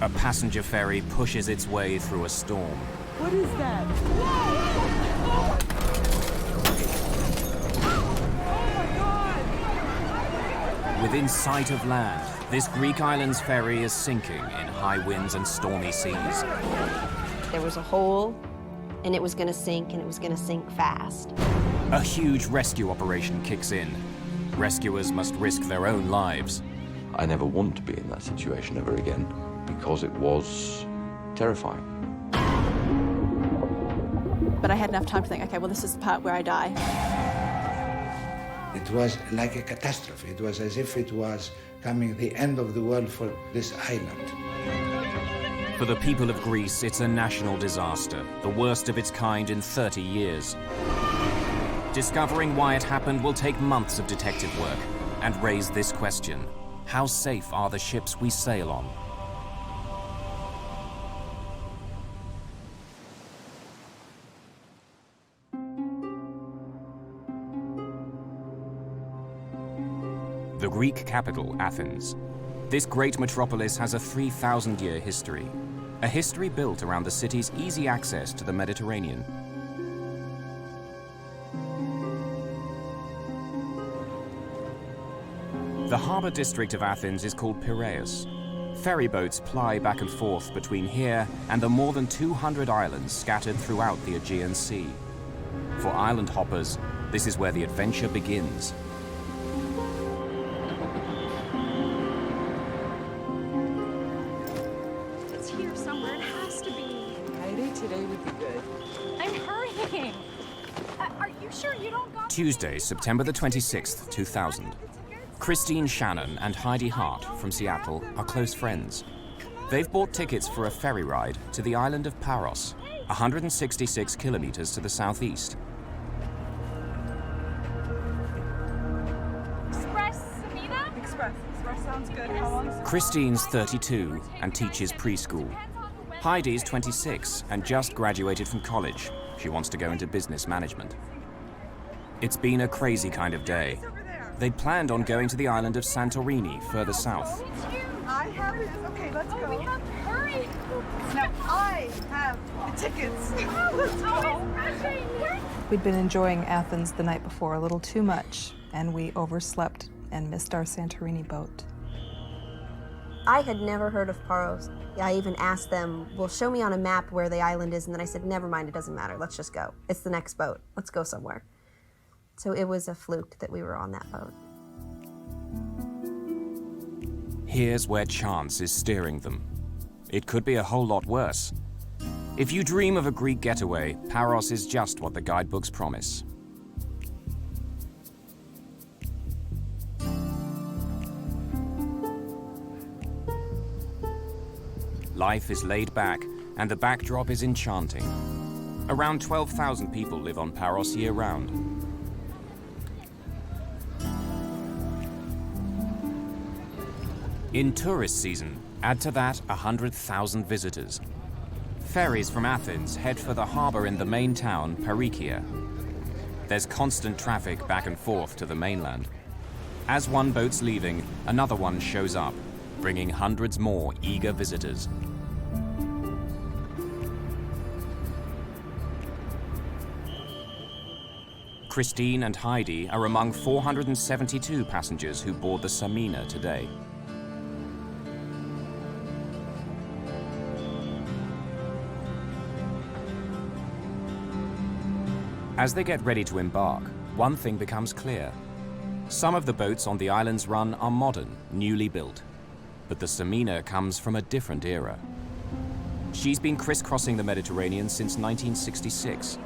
A passenger ferry pushes its way through a storm. What is that? Oh my God! Within sight of land, this Greek island's ferry is sinking in high winds and stormy seas. There was a hole, and it was going to sink, and it was going to sink fast. A huge rescue operation kicks in. Rescuers must risk their own lives. I never want to be in that situation ever again because it was terrifying. But I had enough time to think, okay, well, this is the part where I die. It was like a catastrophe. It was as if it was coming the end of the world for this island. For the people of Greece, it's a national disaster, the worst of its kind in 30 years. Discovering why it happened will take months of detective work and raise this question: how safe are the ships we sail on? The Greek capital, Athens. This great metropolis has a 3,000-year history. A history built around the city's easy access to the Mediterranean. The harbour district of Athens is called Paros. Ferry boats ply back and forth between here and the more than 200 islands scattered throughout the Aegean Sea. For island hoppers, this is where the adventure begins. It's here somewhere. It has to be. Mayday today would be good. I'm hurrying. Are you sure you don't got... Tuesday, September the 26th, 2000. Christine Shannon and Heidi Hart from Seattle are close friends. They've bought tickets for a ferry ride to the island of Paros, 166 kilometers to the southeast. Express, Samina? Express sounds good. How long is it? Christine's 32 and teaches preschool. Heidi's 26 and just graduated from college. She wants to go into business management. It's been a crazy kind of day. They'd planned on going to the island of Santorini, further south. I have it. Okay, let's go. We have to hurry. Now I have the tickets. Let's go. We'd been enjoying Athens the night before a little too much, and we overslept and missed our Santorini boat. I had never heard of Paros. I even asked them, well, show me on a map where the island is, and then I said, never mind, it doesn't matter. Let's just go. It's the next boat. Let's go somewhere. So it was a fluke that we were on that boat. Here's where chance is steering them. It could be a whole lot worse. If you dream of a Greek getaway, Paros is just what the guidebooks promise. Life is laid back, and the backdrop is enchanting. Around 12,000 people live on Paros year-round. In tourist season, add to that 100,000 visitors. Ferries from Athens head for the harbour in the main town, Perikia. There's constant traffic back and forth to the mainland. As one boat's leaving, another one shows up, bringing hundreds more eager visitors. Christine and Heidi are among 472 passengers who board the Samina today. As they get ready to embark, one thing becomes clear. Some of the boats on the island's run are modern, newly built. But the Samina comes from a different era. She's been crisscrossing the Mediterranean since 1966.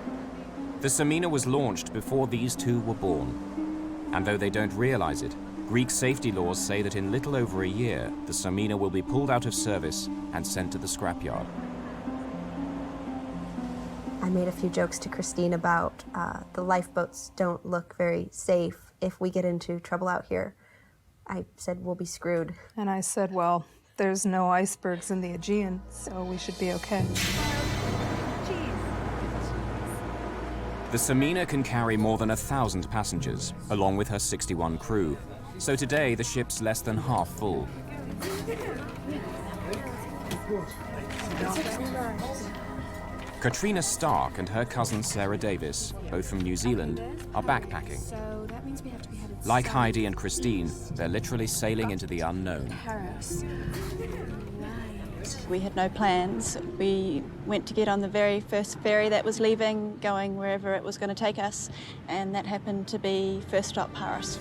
The Samina was launched before these two were born. And though they don't realize it, Greek safety laws say that in little over a year, the Samina will be pulled out of service and sent to the scrapyard. I made a few jokes to Christine about the lifeboats don't look very safe if we get into trouble out here. I said, we'll be screwed. And I said, well, there's no icebergs in the Aegean, so we should be okay. The Samina can carry more than 1,000 passengers, along with her 61 crew. So today, the ship's less than half full. Katrina Stark and her cousin Sarah Davis, both from New Zealand, are backpacking. Like Heidi and Christine, they're literally sailing into the unknown. Paros. We had no plans. We went to get on the very first ferry that was leaving, going wherever it was going to take us, and that happened to be first stop Paros.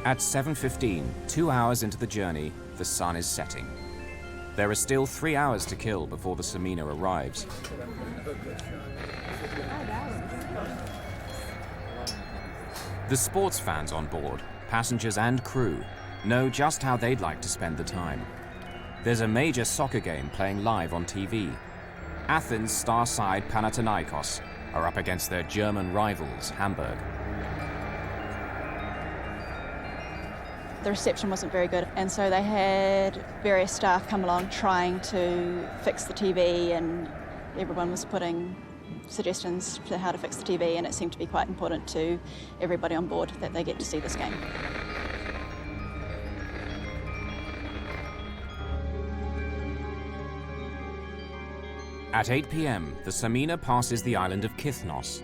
At 7:15, 2 hours into the journey, the sun is setting. There are still 3 hours to kill before the Samina arrives. The sports fans on board, passengers and crew, know just how they'd like to spend the time. There's a major soccer game playing live on TV. Athens star side Panathinaikos are up against their German rivals, Hamburg. The reception wasn't very good, and so they had various staff come along trying to fix the TV, and everyone was putting suggestions for how to fix the TV, and it seemed to be quite important to everybody on board that they get to see this game. At 8 p.m., the Samina passes the island of Kithnos.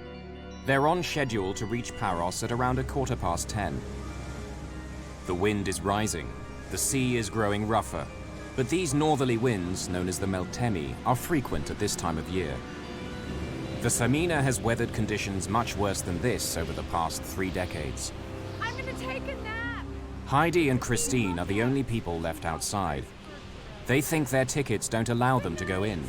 They're on schedule to reach Paros at around 10:15. The wind is rising, the sea is growing rougher, but these northerly winds, known as the Meltemi, are frequent at this time of year. The Samina has weathered conditions much worse than this over the past 3 decades. I'm gonna take a nap. Heidi and Christine are the only people left outside. They think their tickets don't allow them to go in.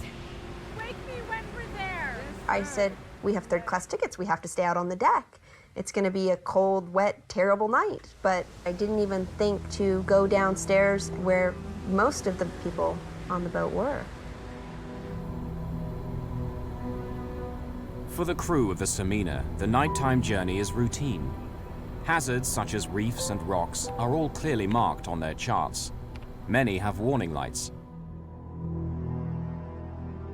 Wake me when we're there. I said, we have third-class tickets. We have to stay out on the deck. It's going to be a cold, wet, terrible night. But I didn't even think to go downstairs where most of the people on the boat were. For the crew of the Samina, the nighttime journey is routine. Hazards such as reefs and rocks are all clearly marked on their charts. Many have warning lights.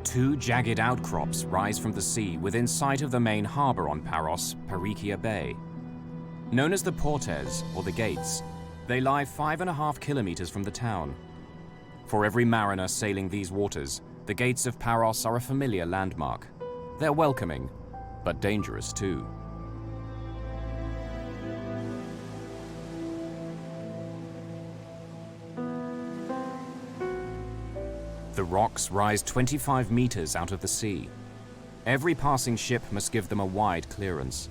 2 jagged outcrops rise from the sea within sight of the main harbour on Paros, Perikia Bay. Known as the Portes, or the Gates, they lie 5.5 kilometers from the town. For every mariner sailing these waters, the Gates of Paros are a familiar landmark. They're welcoming, but dangerous too. The rocks rise 25 meters out of the sea. Every passing ship must give them a wide clearance.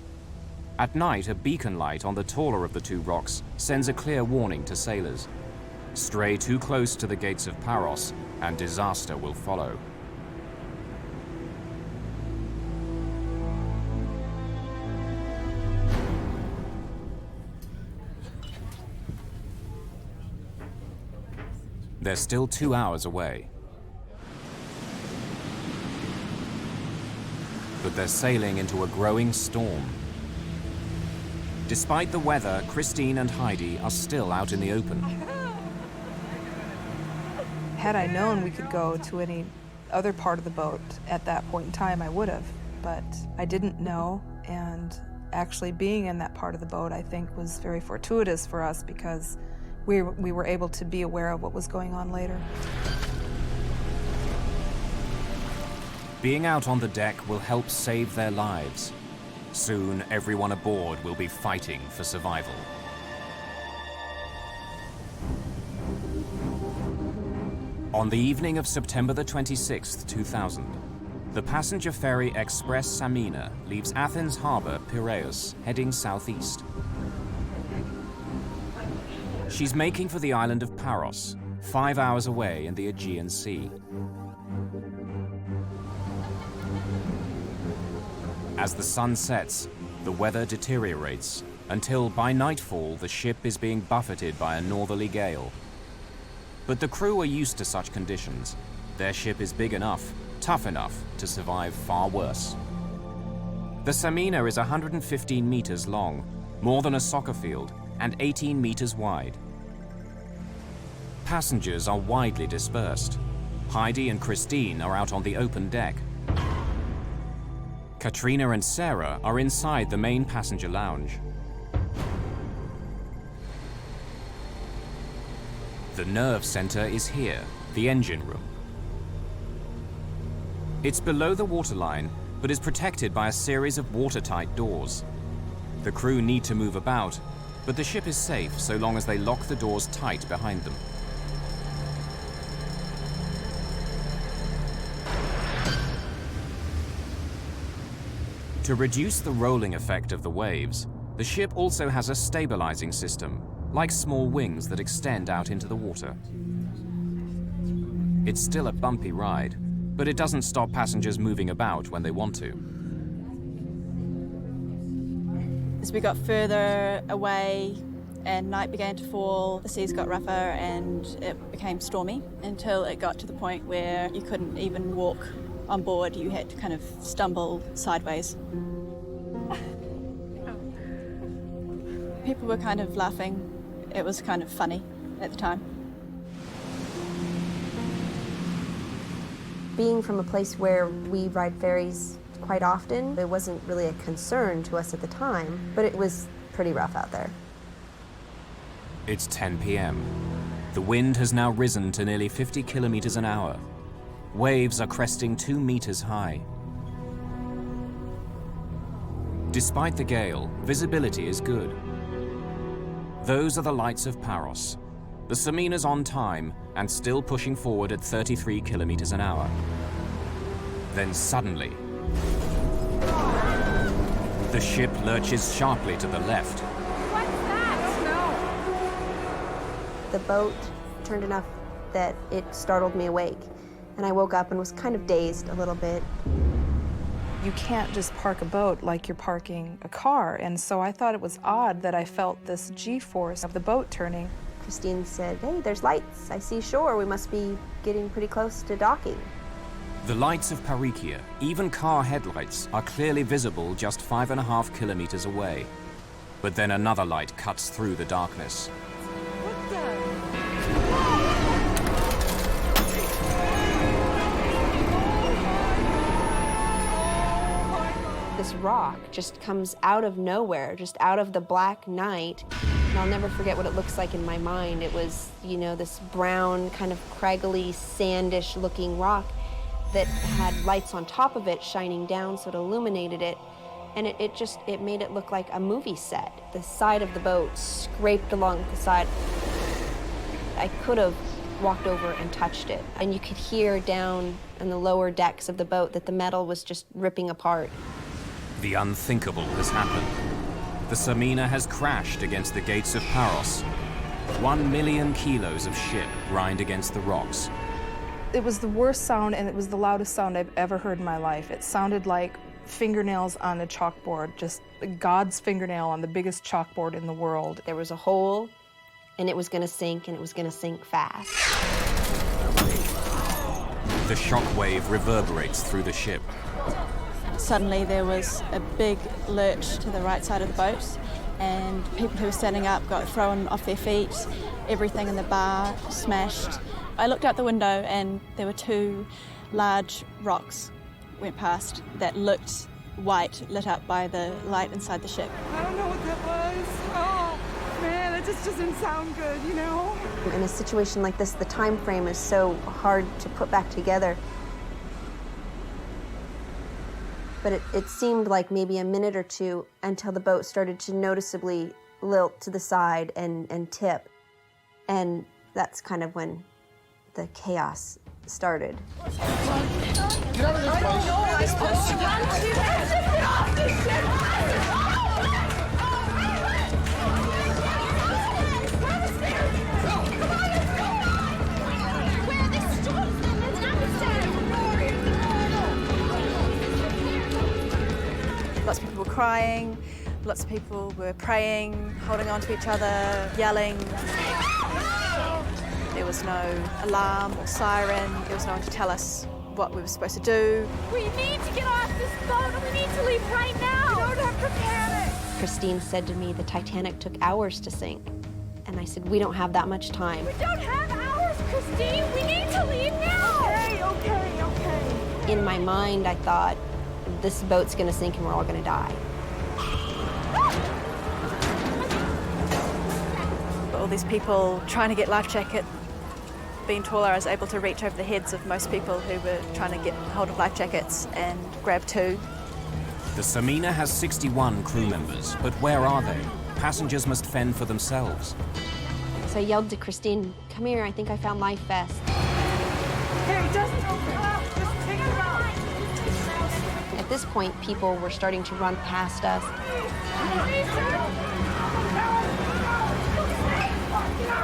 At night, a beacon light on the taller of the 2 rocks sends a clear warning to sailors. Stray too close to the Gates of Paros, and disaster will follow. They're still 2 hours away. But they're sailing into a growing storm. Despite the weather, Christine and Heidi are still out in the open. Had I known we could go to any other part of the boat at that point in time, I would have. But I didn't know, and actually being in that part of the boat, I think, was very fortuitous for us because we were able to be aware of what was going on later. Being out on the deck will help save their lives. Soon, everyone aboard will be fighting for survival. On the evening of September the 26th, 2000, the passenger ferry Express Samina leaves Athens harbour, Piraeus, heading southeast. She's making for the island of Paros, 5 hours away in the Aegean Sea. As the sun sets, the weather deteriorates until by nightfall the ship is being buffeted by a northerly gale. But the crew are used to such conditions. Their ship is big enough, tough enough to survive far worse. The Samina is 115 meters long, more than a soccer field, and 18 meters wide. Passengers are widely dispersed. Heidi and Christine are out on the open deck. Katrina and Sarah are inside the main passenger lounge. The nerve center is here, the engine room. It's below the waterline, but is protected by a series of watertight doors. The crew need to move about, but the ship is safe so long as they lock the doors tight behind them. To reduce the rolling effect of the waves, the ship also has a stabilizing system, like small wings that extend out into the water. It's still a bumpy ride, but it doesn't stop passengers moving about when they want to. As we got further away and night began to fall, the seas got rougher and it became stormy until it got to the point where you couldn't even walk on board. You had to kind of stumble sideways. People were kind of laughing. It was kind of funny at the time. Being from a place where we ride ferries quite often, it wasn't really a concern to us at the time, but it was pretty rough out there. It's 10 p.m. The wind has now risen to nearly 50 kilometers an hour. Waves are cresting 2 meters high. Despite the gale, visibility is good. Those are the lights of Paros. The Samina's on time and still pushing forward at 33 kilometers an hour. Then suddenly, the ship lurches sharply to the left. What's that? The boat turned enough that it startled me awake, and I woke up and was kind of dazed a little bit. You can't just park a boat like you're parking a car, and so I thought it was odd that I felt this G-force of the boat turning. Christine said, "Hey, there's lights. I see shore. We must be getting pretty close to docking." The lights of Parikia, even car headlights, are clearly visible just 5.5 kilometers away. But then another light cuts through the darkness. This rock just comes out of nowhere, just out of the black night. And I'll never forget what it looks like in my mind. It was, you know, this brown, kind of craggly, sandish looking rock that had lights on top of it shining down so it illuminated it. And it made it look like a movie set. The side of the boat scraped along the side. I could have walked over and touched it. And you could hear down in the lower decks of the boat that the metal was just ripping apart. The unthinkable has happened. The Samina has crashed against the gates of Paros. 1 million kilos of ship grind against the rocks. It was the worst sound, and it was the loudest sound I've ever heard in my life. It sounded like fingernails on a chalkboard, just God's fingernail on the biggest chalkboard in the world. There was a hole, and it was gonna sink, and it was gonna sink fast. The shockwave reverberates through the ship. Suddenly there was a big lurch to the right side of the boat, and people who were standing up got thrown off their feet. Everything in the bar smashed. I looked out the window and there were 2 large rocks went past that looked white, lit up by the light inside the ship. I don't know what that was. Oh, man, it just doesn't sound good, you know? In a situation like this, the time frame is so hard to put back together. But it seemed like maybe a minute or two until the boat started to noticeably lilt to the side and tip. And that's kind of when the chaos started. Get out of this place. I don't know. I'm supposed to run to get off this ship. Where are they stored from? It's Athens. Lots of people were crying, lots of people were praying, holding on to each other, yelling. There was no alarm or siren. There was no one to tell us what we were supposed to do. We need to get off this boat and we need to leave right now. We don't have to panic. Christine said to me, the Titanic took hours to sink. And I said, we don't have that much time. We don't have hours, Christine. We need to leave now. Okay. In my mind, I thought, this boat's gonna sink and we're all gonna die. All these people trying to get life jackets, being taller, I was able to reach over the heads of most people who were trying to get hold of life jackets and grab two. The Samina has 61 crew members, but where are they? Passengers must fend for themselves. So I yelled to Christine, "Come here, I think I found life vest." At this point, people were starting to run past us.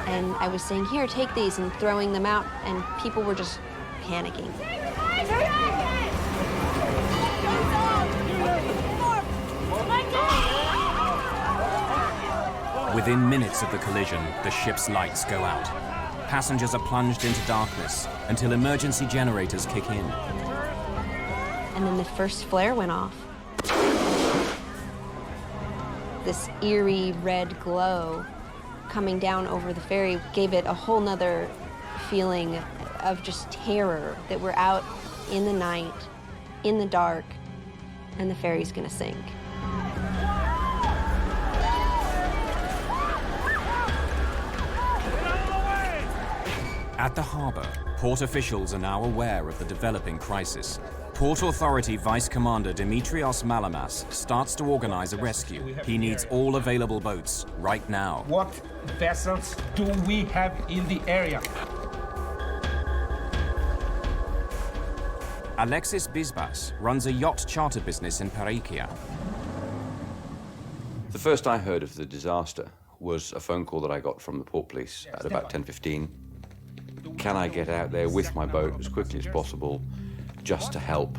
And I was saying, "Here, take these," and throwing them out, and people were just panicking. Within minutes of the collision, the ship's lights go out. Passengers are plunged into darkness until emergency generators kick in. And then the first flare went off. This eerie red glow coming down over the ferry gave it a whole nother feeling of just terror that we're out in the night, in the dark, and the ferry's gonna sink. At the harbour, port officials are now aware of the developing crisis. Port Authority Vice Commander Dimitrios Malamas starts to organize a rescue. He needs all available boats right now. What vessels do we have in the area? Alexis Bisbas runs a yacht charter business in Paros. The first I heard of the disaster was a phone call that I got from the port police at about 10:15. Can I get out there with my boat as quickly as possible just to help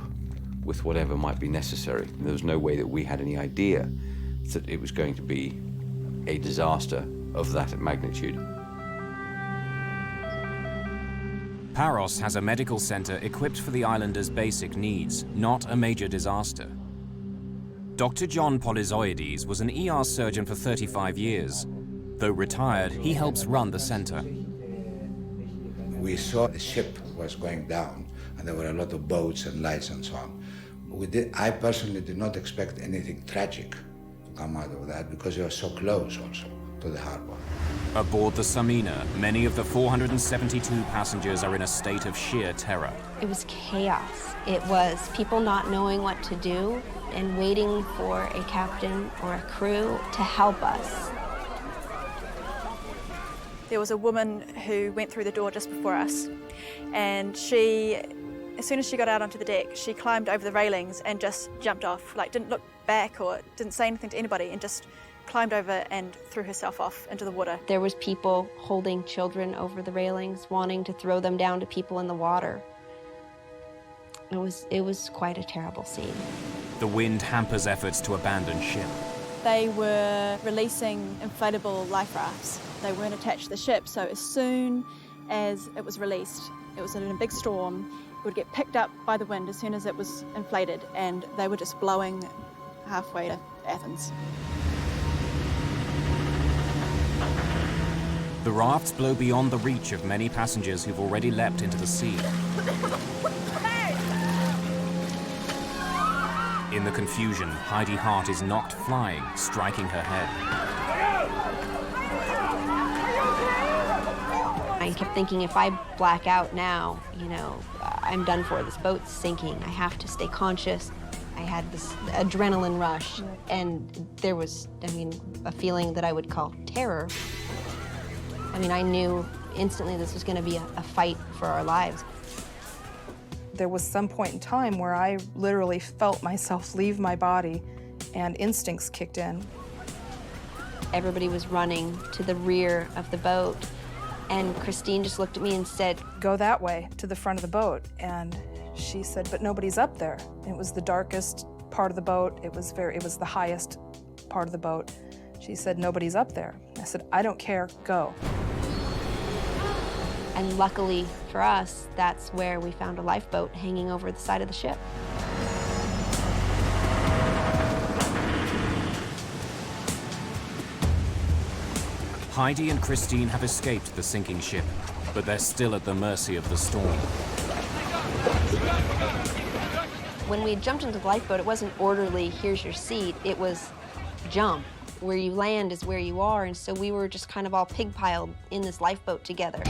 with whatever might be necessary? And there was no way that we had any idea that it was going to be a disaster of that magnitude. Paros has a medical center equipped for the islanders' basic needs, not a major disaster. Dr. John Polyzoides was an ER surgeon for 35 years. Though retired, he helps run the center. We saw the ship was going down, and there were a lot of boats and lights and so on. I personally did not expect anything tragic to come out of that because we were so close also to the harbor. Aboard the Samina, many of the 472 passengers are in a state of sheer terror. It was chaos. It was people not knowing what to do and waiting for a captain or a crew to help us. There was a woman who went through the door just before us, and she, as soon as she got out onto the deck, she climbed over the railings and just jumped off, like didn't look back or didn't say anything to anybody, and just climbed over and threw herself off into the water. There was people holding children over the railings, wanting to throw them down to people in the water. It was quite a terrible scene. The wind hampers efforts to abandon ship. They were releasing inflatable life rafts. They weren't attached to the ship, so as soon as it was released, it was in a big storm, it would get picked up by the wind as soon as it was inflated, and they were just blowing halfway to Athens. The rafts blow beyond the reach of many passengers who've already leapt into the sea. In the confusion, Heidi Hart is knocked flying, striking her head. I kept thinking, if I black out now, I'm done for. This boat's sinking. I have to stay conscious. I had this adrenaline rush, and there was, a feeling that I would call terror. I knew instantly this was going to be a fight for our lives. There was some point in time where I literally felt myself leave my body and instincts kicked in. Everybody was running to the rear of the boat, and Christine just looked at me and said, "Go that way, to the front of the boat." And she said, "But nobody's up there." It was the darkest part of the boat. It was the highest part of the boat. She said, "Nobody's up there." I said, "I don't care, go." And luckily for us, that's where we found a lifeboat hanging over the side of the ship. Heidi and Christine have escaped the sinking ship, but they're still at the mercy of the storm. When we jumped into the lifeboat, it wasn't orderly, here's your seat. It was jump. Where you land is where you are, and so we were just kind of all pig-piled in this lifeboat together.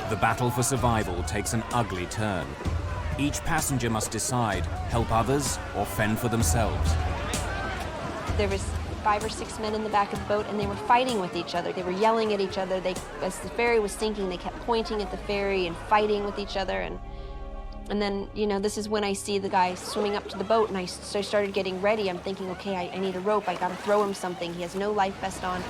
The battle for survival takes an ugly turn. Each passenger must decide, help others or fend for themselves. There was 5 or 6 men in the back of the boat, and they were fighting with each other. They were yelling at each other. As the ferry was sinking, they kept pointing at the ferry and fighting with each other. And then, you know, this is when I see the guy swimming up to the boat, and so I started getting ready. I'm thinking, okay, I need a rope. I gotta throw him something. He has no life vest on.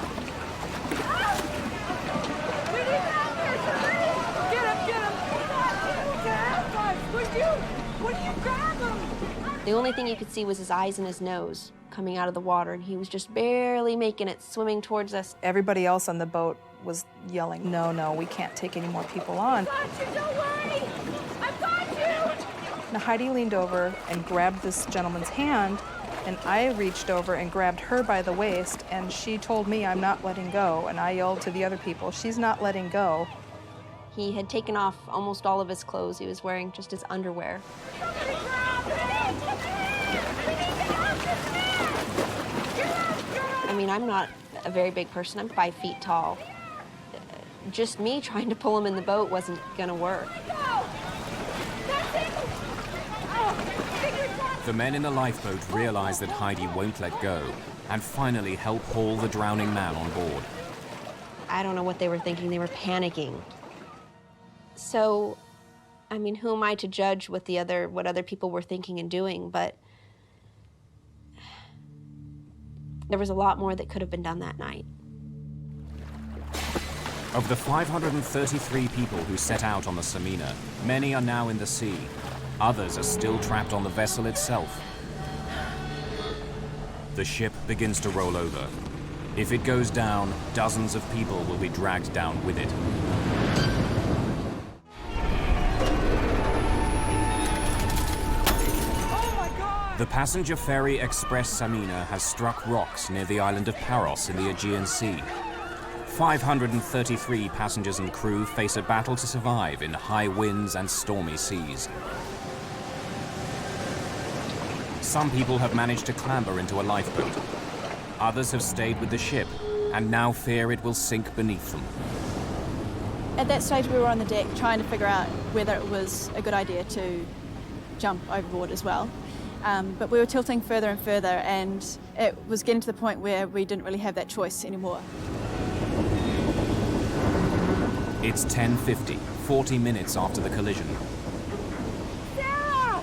The only thing you could see was his eyes and his nose coming out of the water, and he was just barely making it, swimming towards us. Everybody else on the boat was yelling, no, no, we can't take any more people on. I've got you, don't worry! I've got you! Now Heidi leaned over and grabbed this gentleman's hand, and I reached over and grabbed her by the waist, and she told me, I'm not letting go, and I yelled to the other people, she's not letting go. He had taken off almost all of his clothes. He was wearing just his underwear. I mean, I'm not a very big person. I'm 5 feet tall. Just me trying to pull him in the boat wasn't gonna work. The men in the lifeboat realize that Heidi won't let go and finally help haul the drowning man on board. I don't know what they were thinking. They were panicking. So, I mean, who am I to judge what other people were thinking and doing, but there was a lot more that could have been done that night. Of the 533 people who set out on the Samina, many are now in the sea. Others are still trapped on the vessel itself. The ship begins to roll over. If it goes down, dozens of people will be dragged down with it. The passenger ferry Express Samina has struck rocks near the island of Paros in the Aegean Sea. 533 passengers and crew face a battle to survive in high winds and stormy seas. Some people have managed to clamber into a lifeboat. Others have stayed with the ship and now fear it will sink beneath them. At that stage, we were on the deck trying to figure out whether it was a good idea to jump overboard as well. But we were tilting further and further, and it was getting to the point where we didn't really have that choice anymore. It's 10:50, 40 minutes after the collision. Sarah!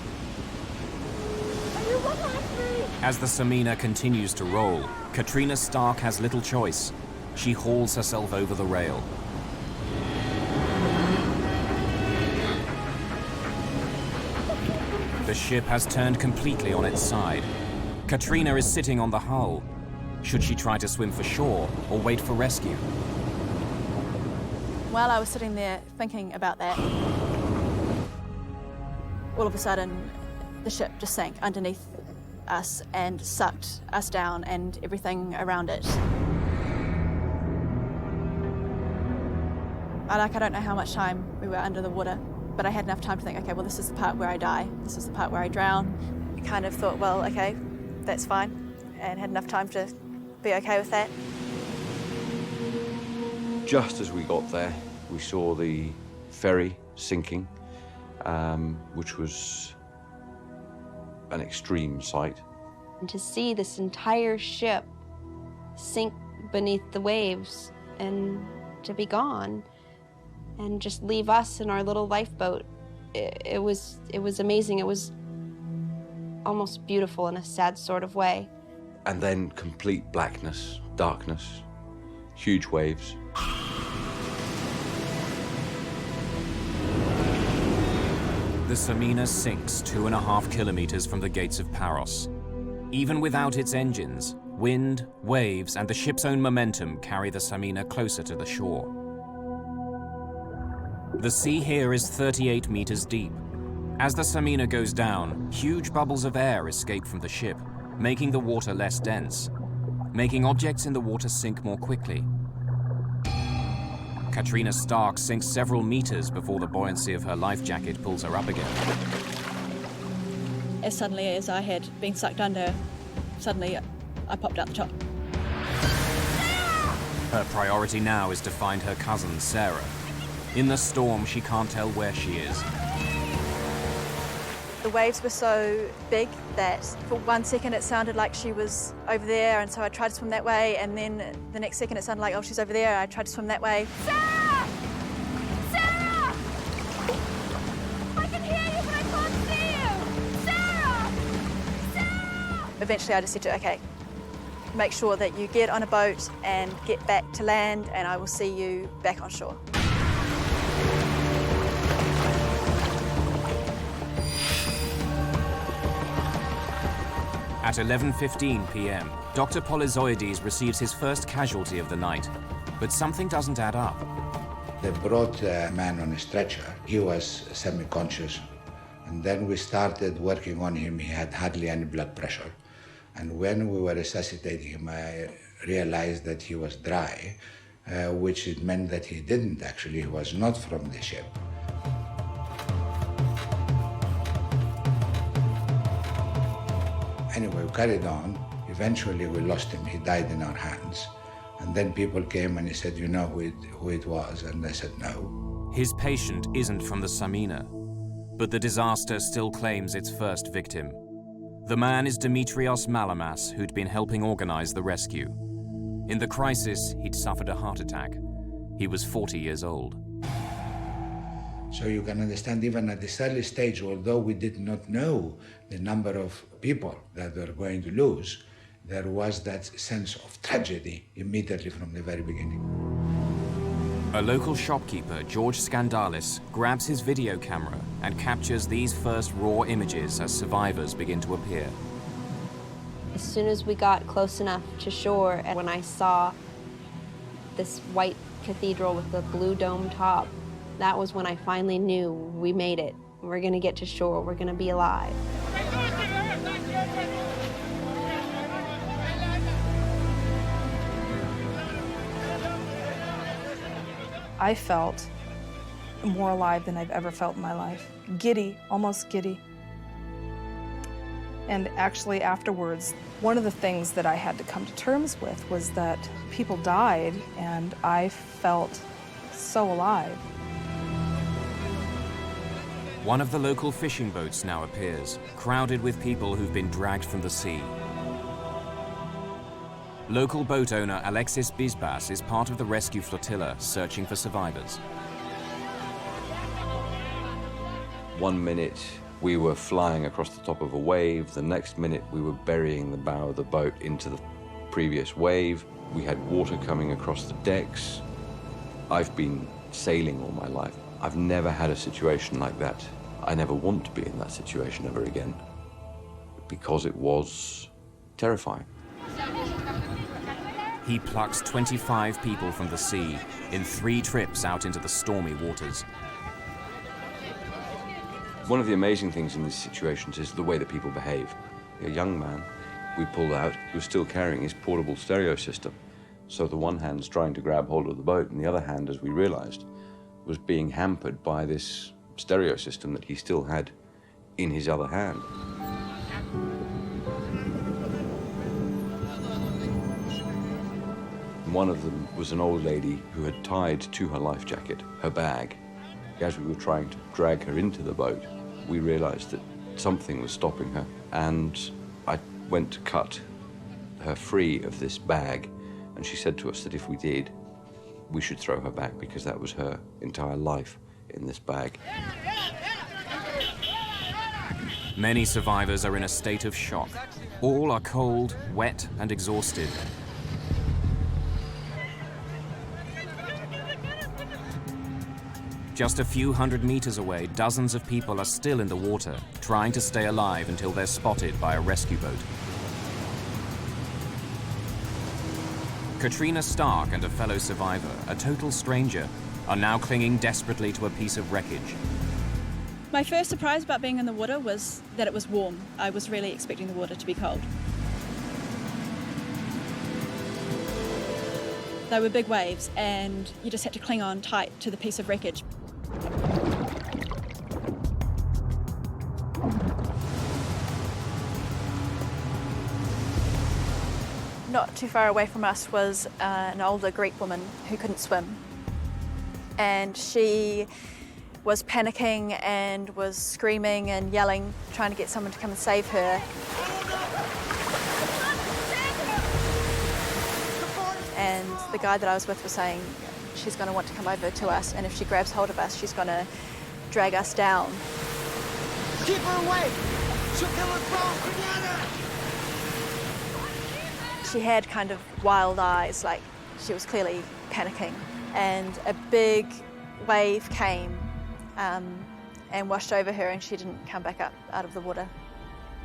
Are you looking at me? As the Samina continues to roll, Katrina Stark has little choice. She hauls herself over the rail. The ship has turned completely on its side. Katrina is sitting on the hull. Should she try to swim for shore or wait for rescue? While I was sitting there thinking about that, all of a sudden the ship just sank underneath us and sucked us down and everything around it. I don't know how much time we were under the water, but I had enough time to think, okay, well, this is the part where I die. This is the part where I drown. I kind of thought, well, okay, that's fine, and had enough time to be okay with that. Just as we got there, we saw the ferry sinking, which was an extreme sight. And to see this entire ship sink beneath the waves and to be gone and just leave us in our little lifeboat, it was amazing. It was almost beautiful in a sad sort of way. And then complete blackness, darkness, huge waves. The Samina sinks 2.5 kilometers from the gates of Paros. Even without its engines, wind, waves, and the ship's own momentum carry the Samina closer to the shore. The sea here is 38 meters deep. As the Samina goes down, huge bubbles of air escape from the ship, making the water less dense, making objects in the water sink more quickly. Katrina Stark sinks several meters before the buoyancy of her life jacket pulls her up again. As suddenly as I had been sucked under, suddenly I popped out the top. Her priority now is to find her cousin, Sarah. In the storm, she can't tell where she is. The waves were so big that for 1 second it sounded like she was over there, and so I tried to swim that way, and then the next second it sounded like, oh, she's over there. I tried to swim that way. Sarah! Sarah! I can hear you, but I can't see you! Sarah! Sarah! Eventually I just said to her, okay, make sure that you get on a boat and get back to land, and I will see you back on shore. At 11:15 p.m., Dr. Polyzoides receives his first casualty of the night, but something doesn't add up. They brought a man on a stretcher. He was semi-conscious, and then we started working on him. He had hardly any blood pressure, and when we were resuscitating him, I realized that he was dry, which it meant that he didn't actually, he was not from the ship. Anyway, we carried on. Eventually, we lost him. He died in our hands. And then people came and he said, you know who it was? And I said, no. His patient isn't from the Samina, but the disaster still claims its first victim. The man is Dimitrios Malamas, who'd been helping organize the rescue. In the crisis, he'd suffered a heart attack. He was 40 years old. So you can understand, even at this early stage, although we did not know the number of people that we're going to lose, there was that sense of tragedy immediately from the very beginning. A local shopkeeper, George Skandalis, grabs his video camera and captures these first raw images as survivors begin to appear. As soon as we got close enough to shore, and when I saw this white cathedral with the blue dome top, that was when I finally knew we made it. We're gonna get to shore, we're gonna be alive. I felt more alive than I've ever felt in my life. Giddy, almost giddy. And actually afterwards, one of the things that I had to come to terms with was that people died and I felt so alive. One of the local fishing boats now appears, crowded with people who've been dragged from the sea. Local boat owner Alexis Bisbas is part of the rescue flotilla searching for survivors. 1 minute we were flying across the top of a wave, the next minute we were burying the bow of the boat into the previous wave. We had water coming across the decks. I've been sailing all my life. I've never had a situation like that. I never want to be in that situation ever again because it was terrifying. He plucks 25 people from the sea in 3 trips out into the stormy waters. One of the amazing things in these situations is the way that people behave. A young man we pulled out, he was still carrying his portable stereo system. So the one hand's trying to grab hold of the boat, and the other hand, as we realized, was being hampered by this stereo system that he still had in his other hand. One of them was an old lady who had tied to her life jacket her bag. As we were trying to drag her into the boat, we realized that something was stopping her, and I went to cut her free of this bag, and she said to us that if we did, we should throw her back because that was her entire life in this bag. Many survivors are in a state of shock. All are cold, wet, and exhausted. Just a few hundred meters away, dozens of people are still in the water, trying to stay alive until they're spotted by a rescue boat. Katrina Stark and a fellow survivor, a total stranger, are now clinging desperately to a piece of wreckage. My first surprise about being in the water was that it was warm. I was really expecting the water to be cold. They were big waves, and you just had to cling on tight to the piece of wreckage. Not too far away from us was an older Greek woman who couldn't swim. and she was panicking and was screaming and yelling, trying to get someone to come and save her. And the guy that I was with was saying she's going to want to come over to us, and if she grabs hold of us, she's going to drag us down. Keep her away! She'll kill us both together! She had kind of wild eyes, like she was clearly panicking. And a big wave came and washed over her, and she didn't come back up out of the water.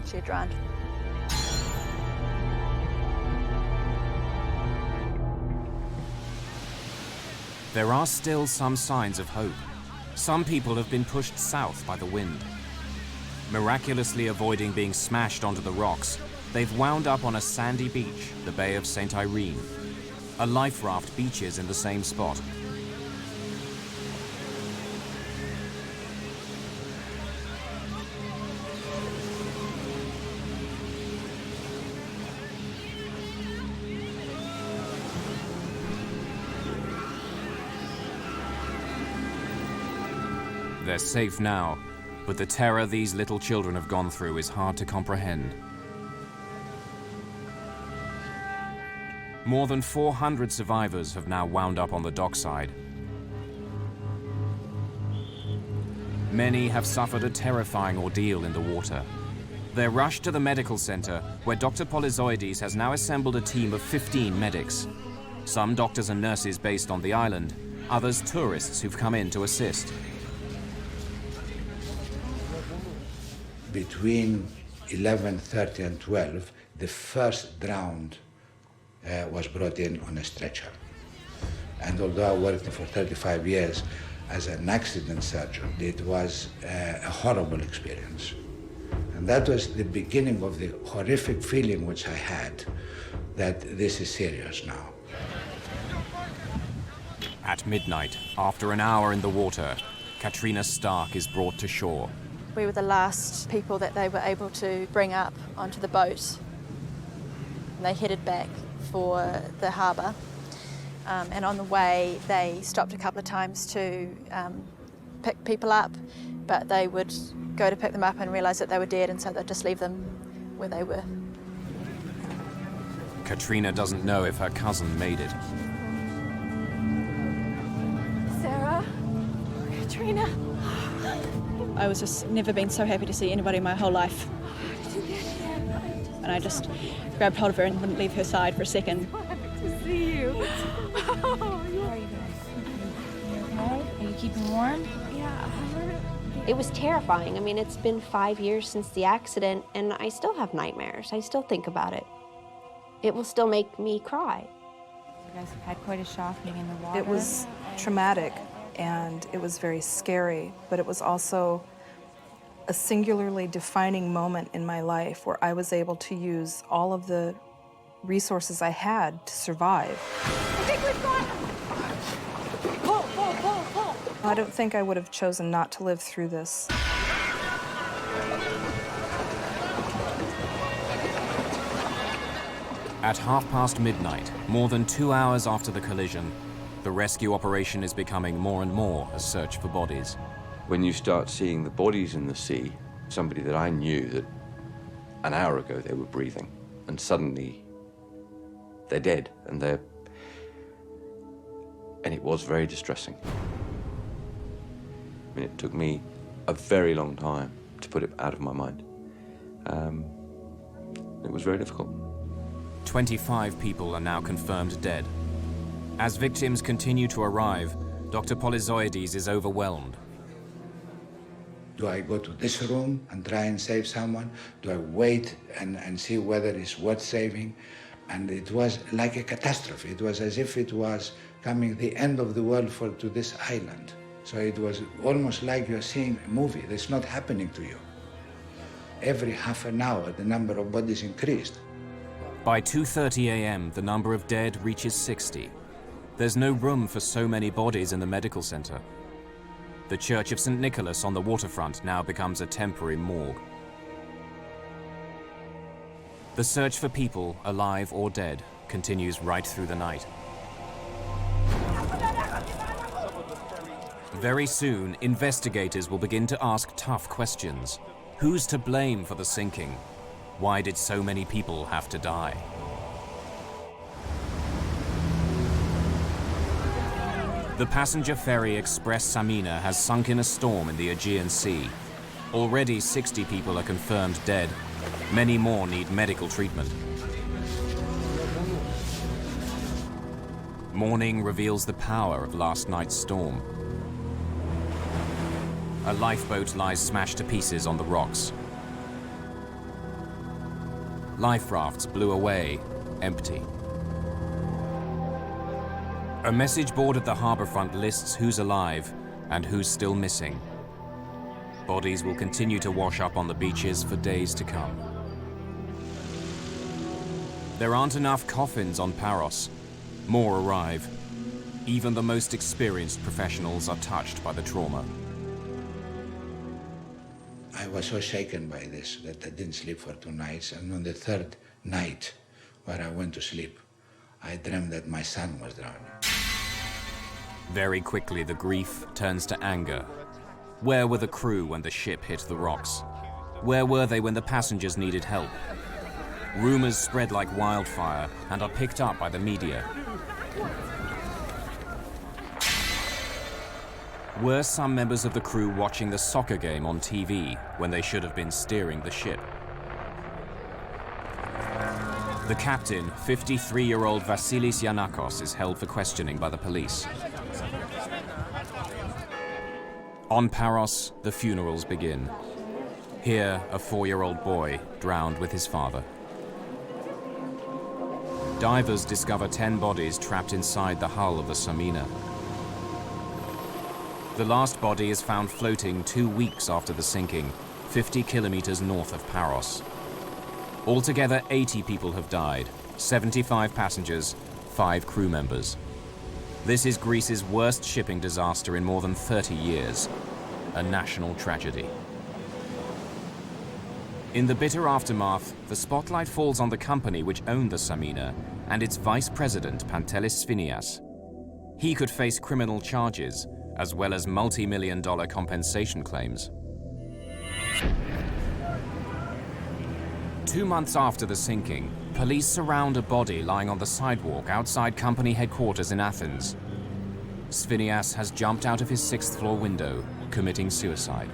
She had drowned. There are still some signs of hope. Some people have been pushed south by the wind. Miraculously avoiding being smashed onto the rocks, they've wound up on a sandy beach, the Bay of St. Irene. A life raft beaches in the same spot. They're safe now, but the terror these little children have gone through is hard to comprehend. More than 400 survivors have now wound up on the dockside. Many have suffered a terrifying ordeal in the water. They're rushed to the medical center, where Dr. Polyzoides has now assembled a team of 15 medics. Some doctors and nurses based on the island, others tourists who've come in to assist. Between 11:30 and 12, the first drowned was brought in on a stretcher. And although I worked for 35 years as an accident surgeon, it was a horrible experience. And that was the beginning of the horrific feeling which I had that this is serious now. At midnight, after an hour in the water, Katrina Stark is brought to shore. We were the last people that they were able to bring up onto the boat. And they headed back for the harbour. And on the way, they stopped a couple of times to pick people up, but they would go to pick them up and realise that they were dead, and so they'd just leave them where they were. Katrina doesn't know if her cousin made it. Sarah? Katrina? I was just never been so happy to see anybody in my whole life. And I just grabbed hold of her and wouldn't leave her side for a second. To see you. How are you doing? You okay? Are you keeping warm? Yeah. It was terrifying. I mean, it's been 5 years since the accident, and I still have nightmares. I still think about it. It will still make me cry. You guys have had quite a shock being in the water. It was traumatic, and it was very scary, but it was also a singularly defining moment in my life where I was able to use all of the resources I had to survive. I think we've got him. Pull. I don't think I would have chosen not to live through this. At midnight, more than 2 hours after the collision, the rescue operation is becoming more and more a search for bodies. When you start seeing the bodies in the sea, somebody that I knew that an hour ago they were breathing, and suddenly they're dead, and it was very distressing. I mean, it took me a very long time to put it out of my mind. It was very difficult. 25 people are now confirmed dead. As victims continue to arrive, Dr. Polyzoides is overwhelmed. Do I go to this room and try and save someone? Do I wait and see whether it's worth saving? And it was like a catastrophe. It was as if it was coming the end of the world to this island. So it was almost like you're seeing a movie that's not happening to you. Every half an hour, the number of bodies increased. By 2:30 a.m., the number of dead reaches 60. There's no room for so many bodies in the medical center. The Church of St. Nicholas on the waterfront now becomes a temporary morgue. The search for people, alive or dead, continues right through the night. Very soon, investigators will begin to ask tough questions. Who's to blame for the sinking? Why did so many people have to die? The passenger ferry Express Samina has sunk in a storm in the Aegean Sea. Already 60 people are confirmed dead. Many more need medical treatment. Morning reveals the power of last night's storm. A lifeboat lies smashed to pieces on the rocks. Life rafts blew away, empty. A message board at the harbour front lists who's alive and who's still missing. Bodies will continue to wash up on the beaches for days to come. There aren't enough coffins on Paros. More arrive. Even the most experienced professionals are touched by the trauma. I was so shaken by this that I didn't sleep for 2 nights, and on the 3rd night, where I went to sleep, I dreamed that my son was drowning. Very quickly, the grief turns to anger. Where were the crew when the ship hit the rocks? Where were they when the passengers needed help? Rumors spread like wildfire and are picked up by the media. Were some members of the crew watching the soccer game on TV when they should have been steering the ship? The captain, 53-year-old Vasilis Giannakos, is held for questioning by the police. On Paros, the funerals begin. Here, a 4-year-old boy drowned with his father. Divers discover 10 bodies trapped inside the hull of the Samina. The last body is found floating 2 weeks after the sinking, 50 kilometers north of Paros. Altogether, 80 people have died, 75 passengers, 5 crew members. This is Greece's worst shipping disaster in more than 30 years, a national tragedy. In the bitter aftermath, the spotlight falls on the company which owned the Samina and its vice president, Pantelis Sphinias. He could face criminal charges, as well as multi-million-dollar compensation claims. 2 months after the sinking, police surround a body lying on the sidewalk outside company headquarters in Athens. Sphinias has jumped out of his 6th-floor window, committing suicide.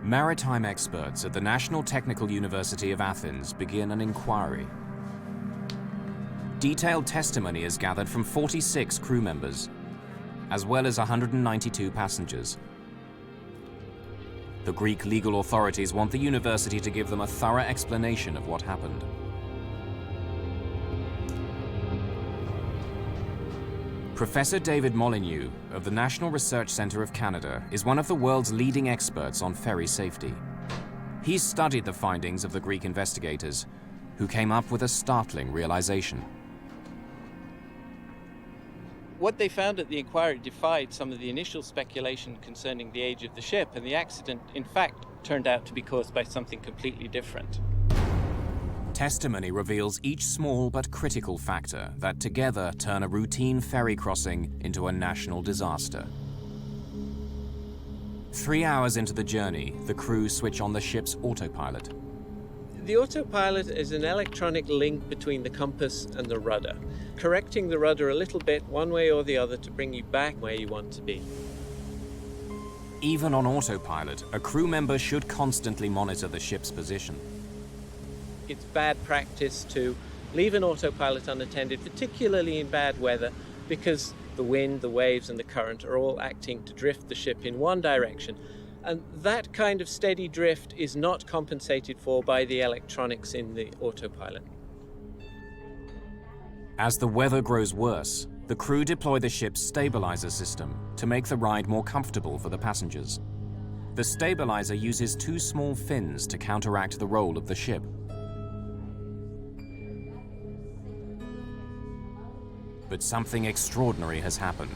Maritime experts at the National Technical University of Athens begin an inquiry. Detailed testimony is gathered from 46 crew members, as well as 192 passengers. The Greek legal authorities want the university to give them a thorough explanation of what happened. Professor David Molyneux of the National Research Centre of Canada is one of the world's leading experts on ferry safety. He's studied the findings of the Greek investigators, who came up with a startling realization. What they found at the inquiry defied some of the initial speculation concerning the age of the ship, and the accident, in fact, turned out to be caused by something completely different. Testimony reveals each small but critical factor that together turn a routine ferry crossing into a national disaster. 3 hours into the journey, the crew switch on the ship's autopilot. The autopilot is an electronic link between the compass and the rudder, correcting the rudder a little bit one way or the other to bring you back where you want to be. Even on autopilot, a crew member should constantly monitor the ship's position. It's bad practice to leave an autopilot unattended, particularly in bad weather, because the wind, the waves, and the current are all acting to drift the ship in one direction. And that kind of steady drift is not compensated for by the electronics in the autopilot. As the weather grows worse, the crew deploy the ship's stabilizer system to make the ride more comfortable for the passengers. The stabilizer uses 2 small fins to counteract the roll of the ship. But something extraordinary has happened.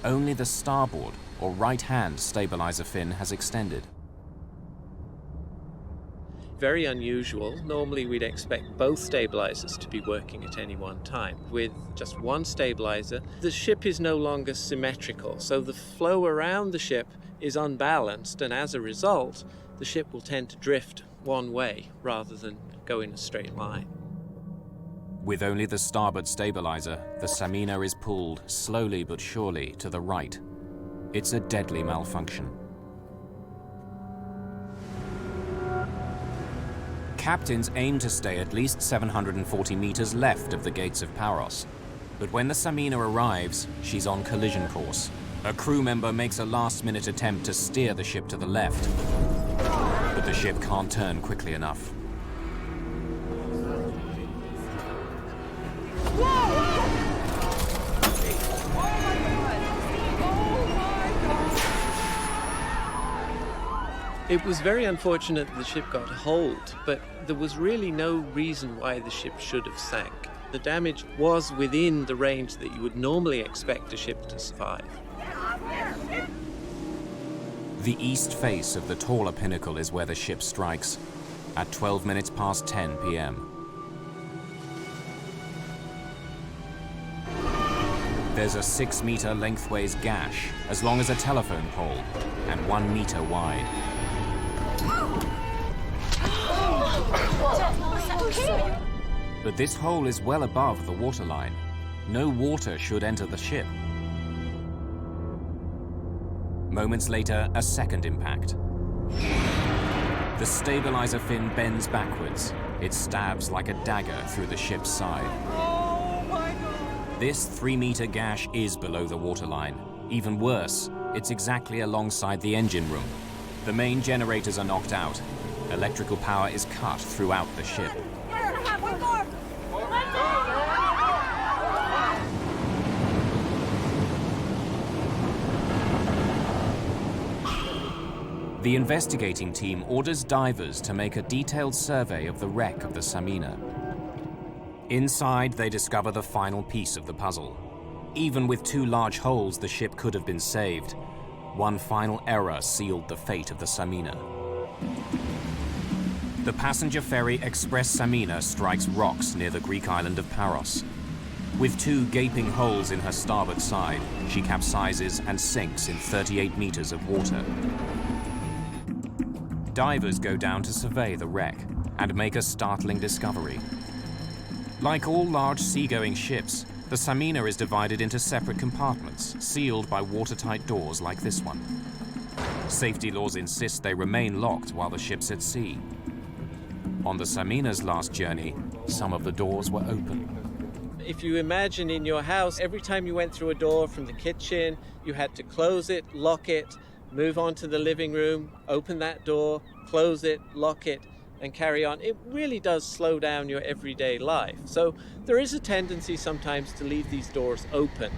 Only the starboard or right-hand stabilizer fin has extended. very unusual. Normally we'd expect both stabilizers to be working at any one time. With just one stabilizer, the ship is no longer symmetrical, so the flow around the ship is unbalanced, and as a result, the ship will tend to drift one way rather than go in a straight line. With only the starboard stabilizer, the Samina is pulled slowly but surely to the right. It's a deadly malfunction. Captains aim to stay at least 740 meters left of the gates of Paros. But when the Samina arrives, she's on collision course. A crew member makes a last-minute attempt to steer the ship to the left, but the ship can't turn quickly enough. It was very unfortunate that the ship got hold, but there was really no reason why the ship should have sank. The damage was within the range that you would normally expect a ship to survive. The east face of the taller pinnacle is where the ship strikes, at 12 minutes past 10 p.m. There's a 6-meter lengthways gash, as long as a telephone pole, and 1 meter wide. But this hole is well above the waterline. No water should enter the ship. Moments later, a second impact. The stabilizer fin bends backwards. It stabs like a dagger through the ship's side. This 3-meter gash is below the waterline. Even worse, it's exactly alongside the engine room. The main generators are knocked out. Electrical power is cut throughout the ship. The investigating team orders divers to make a detailed survey of the wreck of the Samina. Inside, they discover the final piece of the puzzle. Even with 2 large holes, the ship could have been saved. One final error sealed the fate of the Samina. The passenger ferry Express Samina strikes rocks near the Greek island of Paros. With 2 gaping holes in her starboard side, she capsizes and sinks in 38 meters of water. Divers go down to survey the wreck and make a startling discovery. Like all large seagoing ships, the Samina is divided into separate compartments, sealed by watertight doors like this one. Safety laws insist they remain locked while the ship's at sea. On the Samina's last journey, some of the doors were open. If you imagine in your house, every time you went through a door from the kitchen, you had to close it, lock it, move on to the living room, open that door, close it, lock it, and carry on. It really does slow down your everyday life. So there is a tendency sometimes to leave these doors open.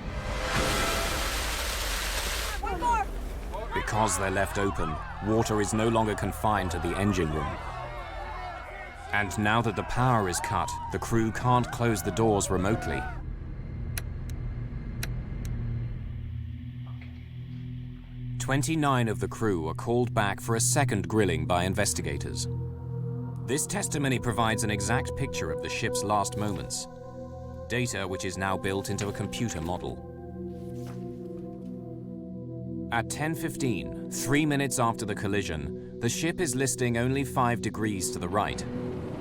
Because they're left open, water is no longer confined to the engine room. And now that the power is cut, the crew can't close the doors remotely. Okay. 29 of the crew are called back for a second grilling by investigators. This testimony provides an exact picture of the ship's last moments, data which is now built into a computer model. At 10:15, 3 minutes after the collision, the ship is listing only 5 degrees to the right,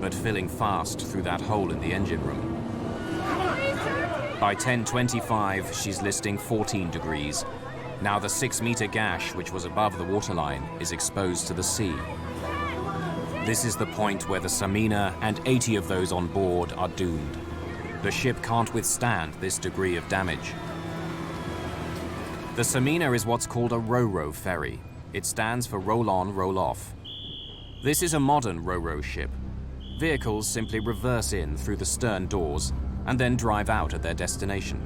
but filling fast through that hole in the engine room. By 10:25, she's listing 14 degrees. Now the 6-meter gash, which was above the waterline, is exposed to the sea. This is the point where the Samina and 80 of those on board are doomed. The ship can't withstand this degree of damage. The Samina is what's called a ro-ro ferry. It stands for roll-on, roll-off. This is a modern ro-ro ship. Vehicles simply reverse in through the stern doors and then drive out at their destination.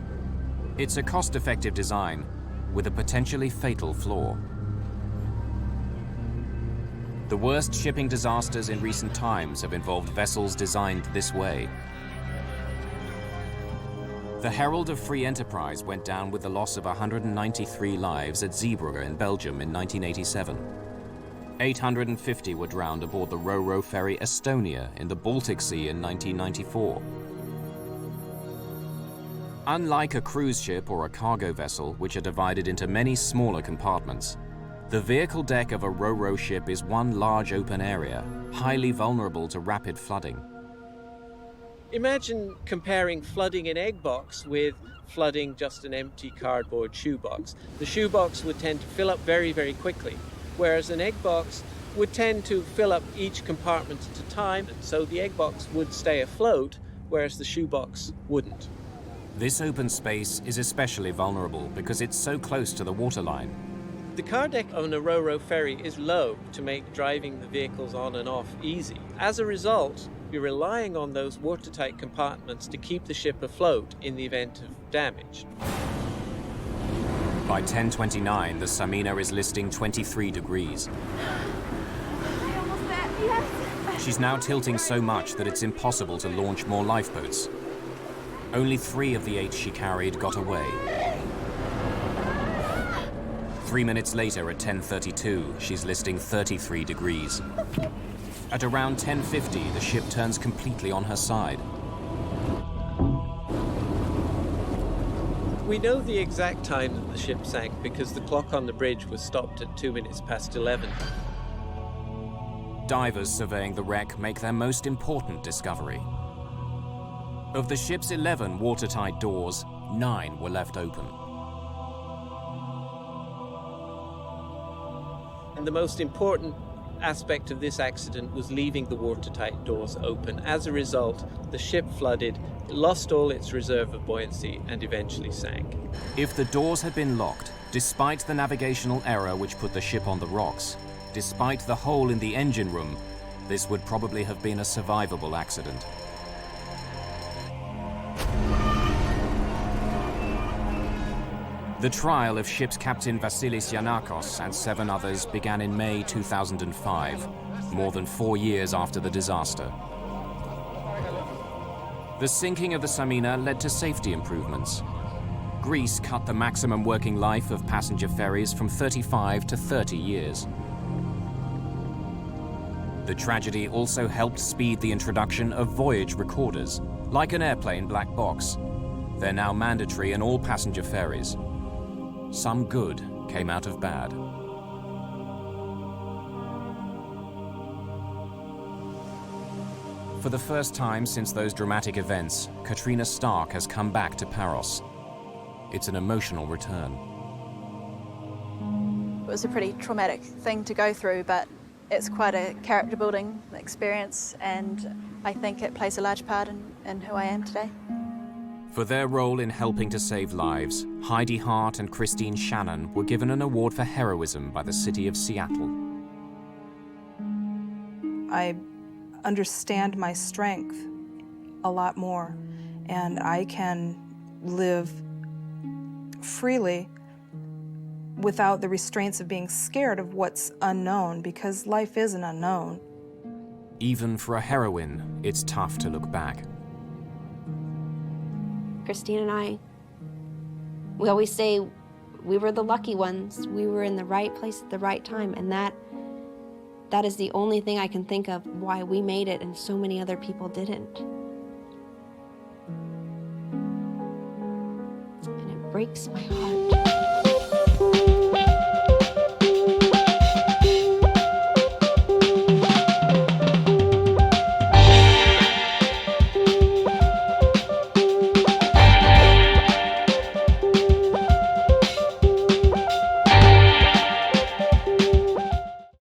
It's a cost-effective design with a potentially fatal flaw. The worst shipping disasters in recent times have involved vessels designed this way. The Herald of Free Enterprise went down with the loss of 193 lives at Zeebrugge in Belgium in 1987. 850 were drowned aboard the ro-ro ferry Estonia in the Baltic Sea in 1994. Unlike a cruise ship or a cargo vessel, which are divided into many smaller compartments, the vehicle deck of a ro-ro ship is one large open area, highly vulnerable to rapid flooding. Imagine comparing flooding an egg box with flooding just an empty cardboard shoebox. The shoebox would tend to fill up very, very quickly, whereas an egg box would tend to fill up each compartment at a time, and so the egg box would stay afloat, whereas the shoebox wouldn't. This open space is especially vulnerable because it's so close to the waterline. The car deck on a ro-ro ferry is low to make driving the vehicles on and off easy. As a result, you're relying on those watertight compartments to keep the ship afloat in the event of damage. By 10:29, the Samina is listing 23 degrees. Almost there. Yes. She's now tilting so much that it's impossible to launch more lifeboats. Only 3 of the 8 she carried got away. 3 minutes later, at 10:32, she's listing 33 degrees. At around 10:50, the ship turns completely on her side. We know the exact time that the ship sank because the clock on the bridge was stopped at 2 minutes past 11. Divers surveying the wreck make their most important discovery. Of the ship's 11 watertight doors, 9 were left open. And the most important aspect of this accident was leaving the watertight doors open. As a result, the ship flooded, lost all its reserve of buoyancy, and eventually sank. If the doors had been locked, despite the navigational error which put the ship on the rocks, despite the hole in the engine room, this would probably have been a survivable accident. The trial of ship's captain Vasilis Giannakos and 7 others began in May 2005, more than 4 years after the disaster. The sinking of the Samina led to safety improvements. Greece cut the maximum working life of passenger ferries from 35 to 30 years. The tragedy also helped speed the introduction of voyage recorders, like an airplane black box. They're now mandatory in all passenger ferries. Some good came out of bad. For the first time since those dramatic events, Katrina Stark has come back to Paros. It's an emotional return. It was a pretty traumatic thing to go through, but it's quite a character-building experience, and I think it plays a large part in who I am today. For their role in helping to save lives, Heidi Hart and Christine Shannon were given an award for heroism by the city of Seattle. I understand my strength a lot more, and I can live freely without the restraints of being scared of what's unknown, because life is an unknown. Even for a heroine, it's tough to look back. Christine and I, we always say we were the lucky ones. We were in the right place at the right time, and that is the only thing I can think of why we made it and so many other people didn't. And it breaks my heart.